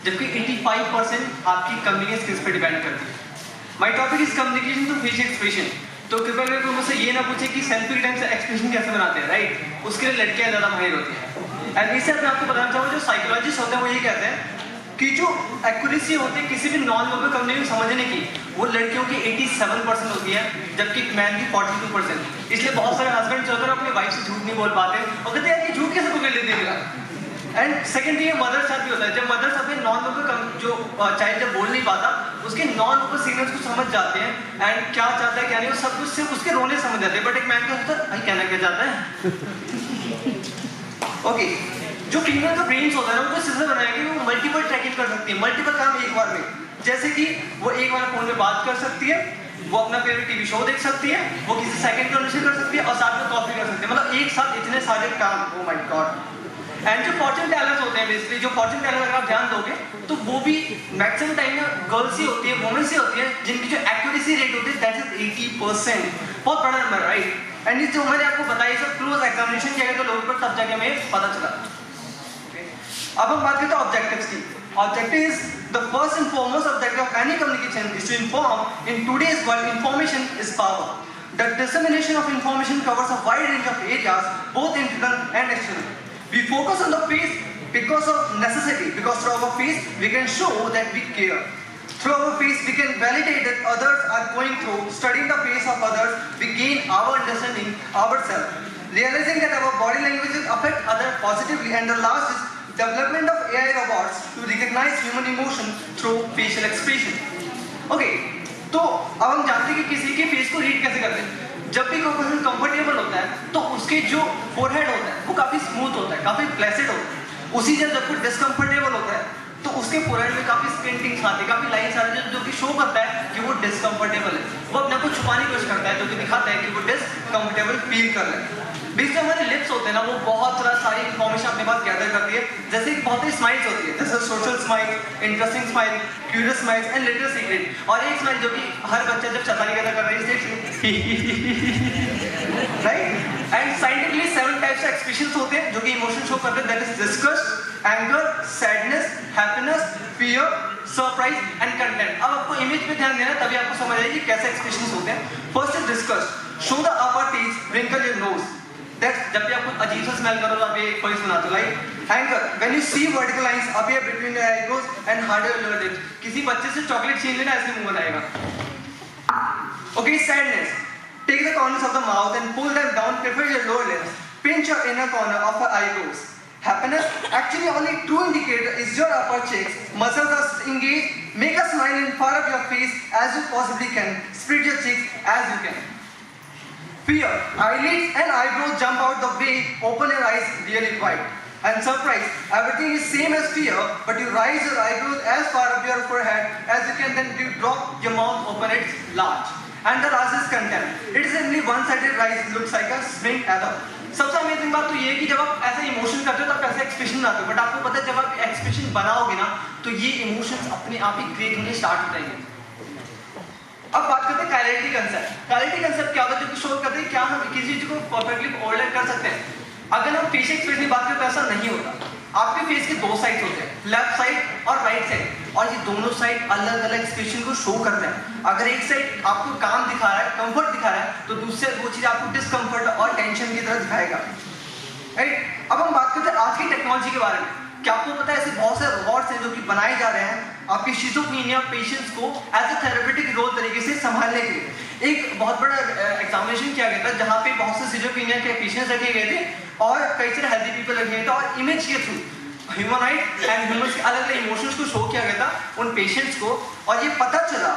जबकि 85% आपकी कम्युनिकेशन स्किल्स पर डिपेंड करती है. My topic is communication through facial expression. तो कृपया करके मुझसे ये ना पूछे कि सेल्फी के टाइम से एक्सप्रेशन कैसे बनाते हैं, राइट? उसके लिए लड़कियां ज़्यादा माहिर होती हैं. एंड इससे मैं आपको बताना चाहूँगा, जो साइकोलॉजिस्ट होते हैं वो ये कहते हैं कि जो एक्यूरेसी होती है किसी भी नॉन वर्बल कम्युनिकेशन समझने की, वो लड़कियों की 87% होती है, जबकि मैन की 42%. इसलिए बहुत सारे हस्बैंड जो अपनी वाइफ से झूठ नहीं बोल पाते और कहते हैं कि झूठ कैसे पकड़ लेते हैं. एंड सेकेंडली ये मदर साथ भी होता है. जब मदर्स अपने नॉन वर्बल जो चाइल्ड जब बोल नहीं पाता उसके नॉन वर्बल सिग्नल्स को समझ जाते हैं एंड क्या चाहता है क्या नहीं, वो सब कुछ सिर्फ उसके रोने समझ जाते हैं. बट एक मैन का होता है भाई कहना क्या चाहता है. ओके, जो फीमेल का ब्रेन्स होता है ना, उनको सिस्टम बनाया कि वो मल्टीपल ट्रैकिंग कर सकती है, मल्टीपल काम एक बार में. जैसे कि वो एक बार फोन पे बात कर सकती है, वो अपना फेवरेट टीवी शो देख सकती है, वो किसी सेकंड कन्वर्सेशन कर सकती है और साथ में कॉफी कर सकती है. मतलब एक साथ इतने सारे काम. Oh my God. एंड जो फॉर्चून टेलर्स होते हैं, बेसिकली जो फॉर्चून टेलर अगर आप ध्यान दोगे तो वो भी मैक्सिमम टाइम में गर्ल्स ही होती है, वुमेन्स ही होती है, जिनकी जो एक्यूरेसी रेट होती है दैट इज 80%. बहुत बड़ा नंबर, राइट? एंड ये जो मैंने आपको बताया सब क्लोज एग्जामिनेशन किया गया तो लोगों पर तब जाके हमें पता चला. अब हम बात करते हैं ऑब्जेक्टिव्स की. Objective is the first and foremost objective of any communication is to inform. In today's world, information is power. The dissemination of information covers a wide range of areas, both internal and external. We focus on the face because of necessity, because through our face we can show that we care. Through our face we can validate that others are going through. Studying the face of others, we gain our understanding ourselves. Realizing that our body languages affect others positively, and the last is development of AI robots to recognize human emotion through facial expression. Okay, तो अब हम जानते हैं कि किसी के face को read कैसे करते हैं. जब भी कोई पर्सन कंफर्टेबल होता है तो उसके जो फोरहेड होता है वो काफी स्मूथ होता है, काफी प्लेसेंट होता है. उसी जब कोई डिस्कंफर्टेबल होता है तो उसके फोरहेड में काफी स्क्रिंटिंग्स आती है, काफी लाइंस आती है, जो कि शो करता है कि वो डिस्कंफर्टेबल है. वो अपने आप को छुपाने की कोशिश करता है, जो कि दिखाता है कि वो डिस्कंफर्टेबल फील कर रहा है. बीच में हमारे लिप्स होते हैं ना, वो बहुत सारी इन्फॉर्मेशन अपने पास गैदर करती है. जैसे कि बहुत सारी स्माइल्स होती है, जैसे social smile, interesting smile, curious smile and little secret. और एक स्माइल जो कि हर बच्चा जब शैतानी कर रहा है right. And scientifically 7 types of expressions होते हैं जो कि इमोशन शो करते हैं. That is disgust, anger, sadness, happiness, fear, surprise and content. अब आपको इमेज पे ध्यान देना, तभी आपको समझ आएगी कैसे एक्सप्रेशंस होते हैं. First is disgust. Show the upper teeth, wrinkle your nose. जब भी आपको अजीब सा स्मेल करो तो आप ये वॉइस बनाते हो, like anger. When you see vertical lines appear between your eyebrows and hard your lower lip. किसी बच्चे से चॉकलेट छीन लेना, ऐसे मुंह बनाएगा. Okay, sadness. Take the corners of the mouth and pull them down, prefer your lower lips, pinch your inner corner of your eyebrows. Happiness, actually only true indicator is your upper cheeks. Muscles are engaged. Make a smile and far up your face as you possibly can. Spread your cheeks as you can. Fear, eyelids and eyebrows jump out the way, open your eyes really wide. And surprise, everything is same as fear, but you raise your eyebrows as far up your forehead as you can, then you drop your mouth, open it large. And the last is contempt. It is only one-sided rise, looks like a swing arrow. सबसे amazing बात तो ये है कि जब आप ऐसे emotion करते हो तो आप ऐसे एक्सप्रेशन लाते हो, बट आपको पता है जब आप एक्सप्रेशन बनाओगे ना तो ये इमोशंस अपने आप ही क्रिएट होने स्टार्ट हो जाएंगे. अब बात करते हैं काइनेटिक कंसेप्ट. काइनेटिक कंसेप्ट क्या होता है, जो कि शो करते हैं क्या हम किसी चीज को परफेक्टली ओवरलैप कर सकते हैं. अगर हम फेशियल एक्सप्रेशन की बात करें तो ऐसा नहीं होता. आपके फेस के 2 साइड होते हैं, लेफ्ट साइड और राइट साइड, और ये दोनों साइड अलग अलग एक्सप्रेशन को शो करते हैं. अगर एक साइड आपको काम दिखा रहा है, कंफर्ट दिखा रहा है, तो दूसरे वो चीज आपको डिस्कंफर्ट और टेंशन की तरह दिखाएगा. राइट. अब हम बात करते हैं आज की टेक्नोलॉजी के बारे में. क्या आपको पता है ऐसे बहुत से रोबोट्स हैं जो कि बनाए जा रहे हैं आपकी शिज़ोफ्रेनिया पेशेंट्स को एज ए थेरेपेटिक रोल तरीके से संभालने के लिए. एक बहुत बड़ा एग्जामिनेशन किया गया था जहाँ पे बहुत से शिज़ोफ्रेनिया के पेशेंट्स रखे गए थे और कई सारे हेल्दी पीपल रखे गए थे, और इमेज के थ्रू ह्यूमनॉइड एंड ह्यूमन्स के अलग अलग इमोशंस को शो किया गया था उन पेशेंट्स को. और ये पता चला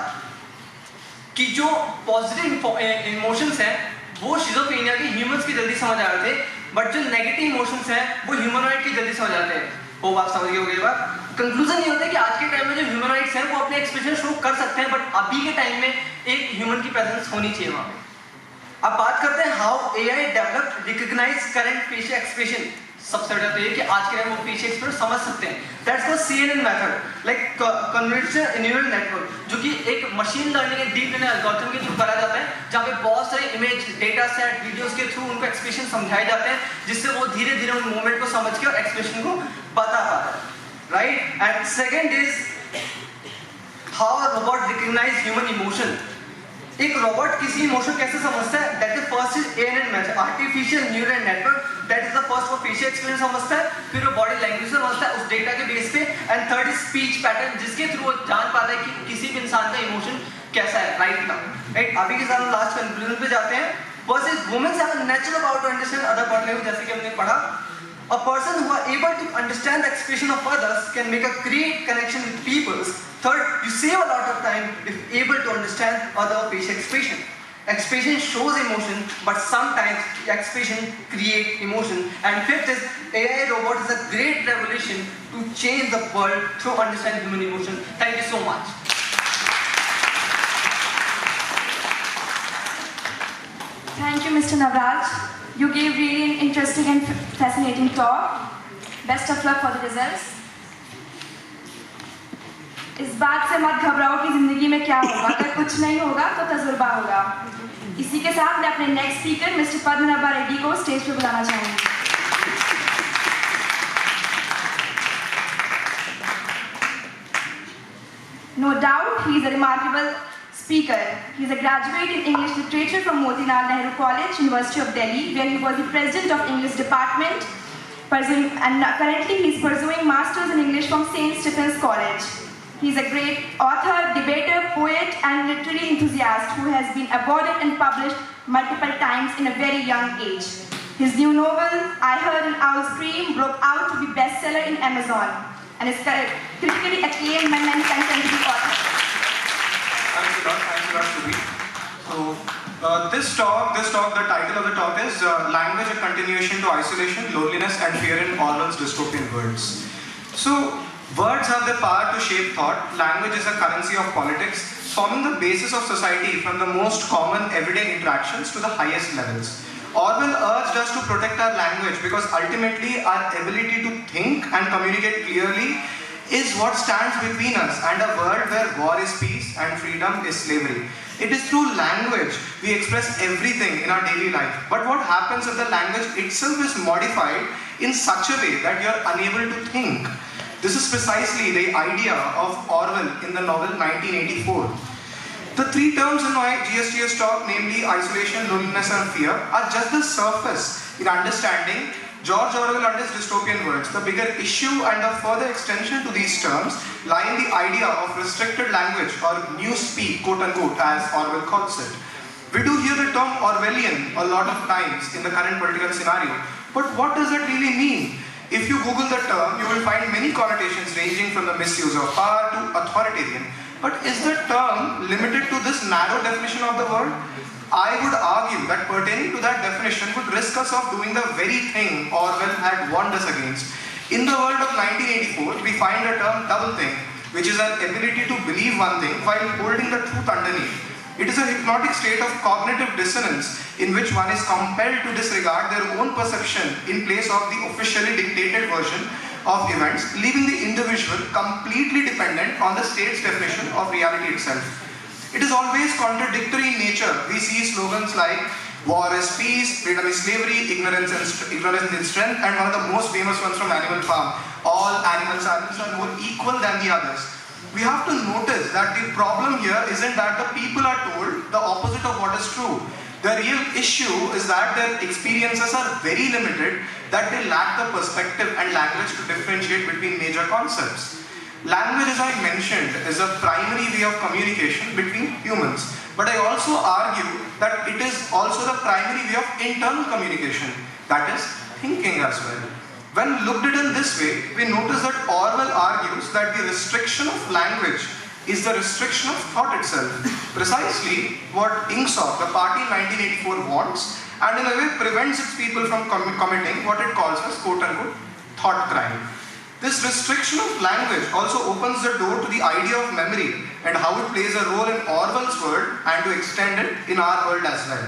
कि जो पॉजिटिव इमोशंस हैं वो शिज़ोफ्रेनिया के ह्यूमन्स की जल्दी समझ आ रहे थे, बट जो नेगेटिव इमोशंस हैं वो ह्यूमनॉइड की जल्दी समझ आते हैं. वो आप समझ गए होंगे बात. कंक्लूजन ये होता है कि आज के टाइम में जो ह्यूमनॉइड्स हैं वो अपने एक्सप्रेशन शो कर सकते हैं, बट अभी के टाइम में एक ह्यूमन की प्रेजेंस होनी चाहिए वहाँ पे। अब बात करते हैं how AI developed recognise current facial expression. सबसे बड़ा तो ये कि आज के टाइम वो फेशियल एक्सप्रेशन समझ सकते हैं। That's the CNN method, like convolution neural network, जो कि एक machine learning and deep learning algorithm के थ्रू करा जाता है, जहाँ पे बहुत सारे इमेज, डेटा सेट, वीडियोस के थ्रू उनको एक्सप्रेशन समझाए जाते हैं, जिससे वो धीरे धीरे उन मूवमेंट को समझ के और एक्सप्रेशन को बता पाता है, right. And second is how robot recognise human emotion. एक रोबोट किसी इमोशन कैसे समझता है? That is first is ANN method, artificial neural network, that is the first वो फेशियल एक्सप्रेशन समझता है, फिर वो बॉडी लैंग्वेज समझता है उस डेटा के बेस पे, and third is speech pattern, जिसके थ्रू वो जान पाता है कि किसी भी इंसान का इमोशन कैसा है राइट नाउ, राइट। अभी के साथ हम लास्ट कंक्लूजन पे जाते हैं। First is women have a natural power to understand other person, जैसे कि हमने पढ़ा, a person who are able to understand the expression of others can make a great connection with people. Third, you save a lot of time if able to understand other facial expression. Expression shows emotion, but sometimes expression create emotion. And fifth is AI robot is a great revolution to change the world through understanding human emotion. Thank you so much. Thank you, Mr. Navraj. You gave really an interesting and fascinating talk. Best of luck for the results. इस बात से मत घबराओ कि जिंदगी में क्या होगा, अगर कुछ नहीं होगा तो तजुर्बा होगा। इसी के साथ मैं अपने next speaker mister Padmanabha Reddy को स्टेज पे बुलाना चाहूंगी। No doubt, he is a remarkable speaker. He is a graduate in English Literature from Motilal Nehru College, University of Delhi, where he was the president of English Department, and currently he is pursuing Masters in English from St. Stephen's College. He is a great author, debater, poet, and literary enthusiast who has been awarded and published multiple times in a very young age. His new novel, I Heard an Owl Scream, broke out to be bestseller in Amazon, and is critically acclaimed by many contemporary authors. Thanks a lot, Subhi. So, this talk, the title of the talk is Language: A Continuation to Isolation, Loneliness, and Fear in Orwell's Dystopian Words. So, words have the power to shape thought. Language is a currency of politics, forming the basis of society from the most common everyday interactions to the highest levels. Orwell urged us to protect our language because ultimately our ability to think and communicate clearly is what stands between us and a world where war is peace and freedom is slavery. It is through language we express everything in our daily life. But what happens if the language itself is modified in such a way that you are unable to think? This is precisely the idea of Orwell in the novel 1984. The three terms in my GSTS talk, namely isolation, loneliness, and fear, are just the surface in understanding George Orwell and his dystopian words. The bigger issue and a further extension to these terms lie in the idea of restricted language or newspeak, quote unquote, as Orwell calls it. We do hear the term Orwellian a lot of times in the current political scenario, but what does it really mean? If you Google the term, you will find many connotations ranging from the misuse of power to authoritarian. But is the term limited to this narrow definition of the word? I would argue that pertaining to that definition would risk us of doing the very thing Orwell had warned us against. In the world of 1984, we find the term doublethink, which is an ability to believe one thing while holding the truth underneath. It is a hypnotic state of cognitive dissonance in which one is compelled to disregard their own perception in place of the officially dictated version of events, leaving the individual completely dependent on the state's definition of reality itself. It is always contradictory in nature. We see slogans like war is peace, freedom is slavery, ignorance is strength, and one of the most famous ones from Animal Farm, all animals are more equal than the others. We have to notice that the problem here isn't that the people are told the opposite of what is true. The real issue is that their experiences are very limited, that they lack the perspective and language to differentiate between major concepts. Language, as I mentioned, is a primary way of communication between humans. But I also argue that it is also the primary way of internal communication, that is, thinking as well. When looked at in this way, we notice that Orwell argues that the restriction of language is the restriction of thought itself. Precisely what IQAC, the party in 1984, wants, and in a way prevents its people from committing what it calls as quote-unquote thought crime. This restriction of language also opens the door to the idea of memory and how it plays a role in Orwell's world and to extend it in our world as well.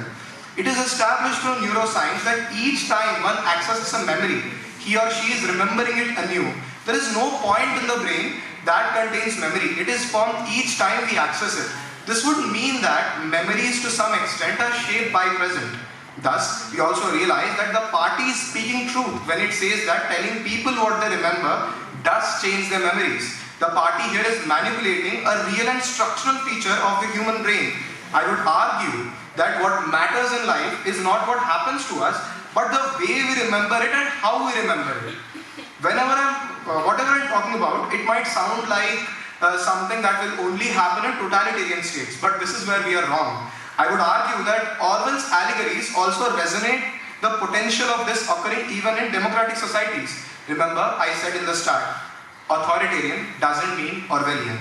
It is established through neuroscience that each time one accesses a memory, he or she is remembering it anew. There is no point in the brain that contains memory. It is formed each time we access it. This would mean that memories to some extent are shaped by present. Thus, we also realize that the party is speaking truth when it says that telling people what they remember does change their memories. The party here is manipulating a real and structural feature of the human brain. I would argue that what matters in life is not what happens to us, but the way we remember it and how we remember it. Whatever I'm talking about, it might sound like something that will only happen in totalitarian states, but this is where we are wrong. I would argue that Orwell's allegories also resonate the potential of this occurring even in democratic societies. Remember, I said in the start, authoritarian doesn't mean Orwellian.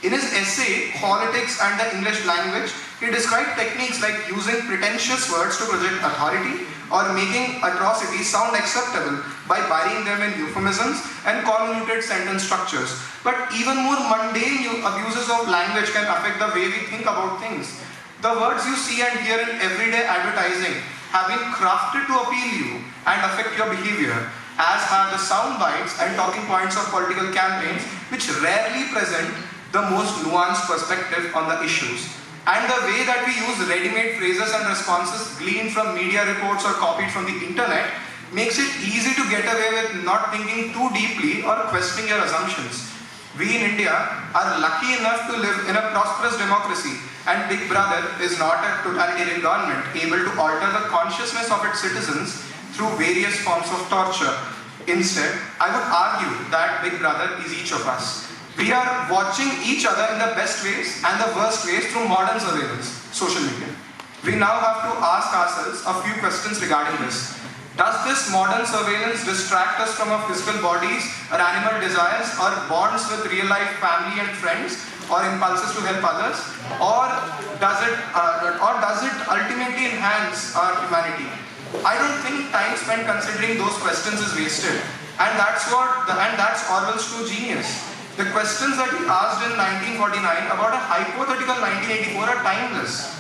In his essay, Politics and the English Language, he described techniques like using pretentious words to project authority or making atrocities sound acceptable by burying them in euphemisms and convoluted sentence structures. But even more mundane abuses of language can affect the way we think about things. The words you see and hear in everyday advertising have been crafted to appeal you and affect your behavior, as have the sound bites and talking points of political campaigns, which rarely present the most nuanced perspective on the issues. And the way that we use ready-made phrases and responses gleaned from media reports or copied from the internet makes it easy to get away with not thinking too deeply or questioning your assumptions. We in India are lucky enough to live in a prosperous democracy, and Big Brother is not a totalitarian government able to alter the consciousness of its citizens through various forms of torture. Instead, I would argue that Big Brother is each of us. We are watching each other in the best ways and the worst ways through modern surveillance, social media. We now have to ask ourselves a few questions regarding this. Does this modern surveillance distract us from our physical bodies, our animal desires, our bonds with real-life family and friends, or impulses to help others? Or does it ultimately enhance our humanity? I don't think time spent considering those questions is wasted. And that's Orwell's true genius. The questions that he asked in 1949 about a hypothetical 1984 are timeless.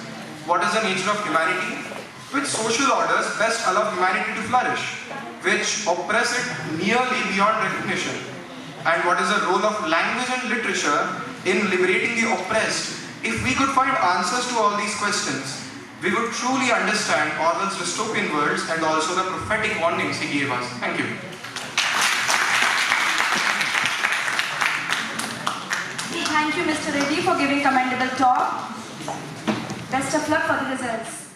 What is the nature of humanity? Which social orders best allow humanity to flourish? Which oppress it nearly beyond recognition? And what is the role of language and literature in liberating the oppressed? If we could find answers to all these questions, we would truly understand Orwell's dystopian worlds and also the prophetic warnings he gave us. Thank you. Thank you, Mr. Reddy, for giving commendable talk. Best of luck for the results.